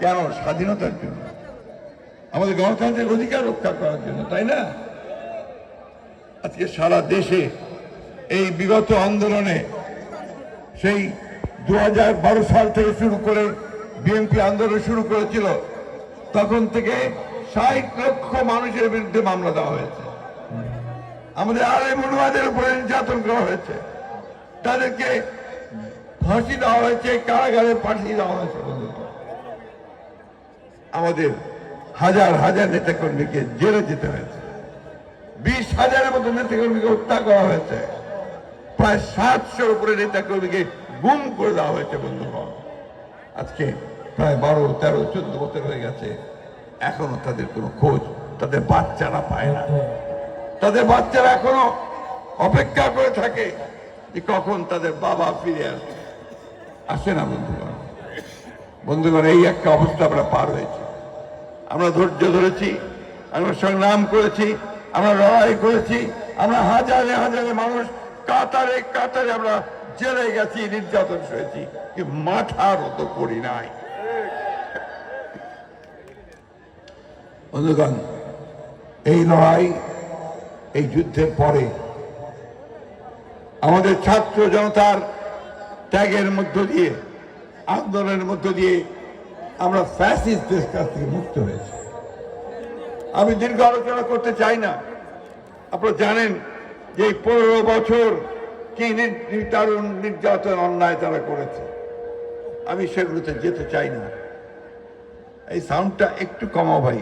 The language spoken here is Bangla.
কেন? স্বাধীনতার জন্য, আমাদের গণতান্ত্রিক অধিকার রক্ষা করার জন্য, তাই না? আজকে সারা দেশে এই বিগত আন্দোলনে, সেই 2012 সাল থেকে শুরু করে বিএনপি আন্দোলন শুরু করেছিল, তখন থেকে 60 লক্ষ মানুষের বিরুদ্ধে মামলা দেওয়া হয়েছে। আমাদের আলেম উলামাদের উপরে নির্যাতন করা হয়েছে, তাদেরকে ফাঁসি দেওয়া হয়েছে, কারাগারে পাঠিয়ে দেওয়া হয়েছে। আমাদের হাজার হাজার নেতাকর্মীকে জেলে যেতে হয়েছে, 20,000-এর মতো নেতাকর্মীকে হত্যা করা হয়েছে, প্রায় 700-র উপরে নেতাকর্মীকে গুম করে দেওয়া হয়েছে। বন্ধুগণ, আজকে প্রায় 12, 13, 14 বছর হয়ে গেছে, এখনো তাদের কোনো খোঁজ তাদের বাচ্চারা পায় না। তাদের বাচ্চারা এখনো অপেক্ষা করে থাকে যে কখন তাদের বাবা ফিরে আসে না। বন্ধুগণ, এই একটা অবস্থা আমরা পার হয়েছি। আমরা ধৈর্য ধরেছি, আমরা সংগ্রাম করেছি, আমরা লড়াই করেছি, আমরা হাজারে হাজারে মানুষ কাতারে কাতারে আমরা জেলে গেছি, নির্যাতন সয়েছি, কি মাথার মতো করি নাই। বন্ধুগণ, এই লড়াই, এই যুদ্ধের পরে আমাদের ছাত্র জনতার ত্যাগের মধ্য দিয়ে, আন্দোলনের মধ্য দিয়ে আমরা ফ্যাসিস্টদের কাছ থেকে মুক্ত হয়েছি। আমি দীর্ঘ আলোচনা করতে চাই না। আপনারা জানেন যে 15 বছর কি নির্যাতন, নির্যাতন, অন্যায় তারা করেছে। আমি সেগুলোতে যেতে চাই না। এই সাউন্ডটা একটু কমাও ভাই।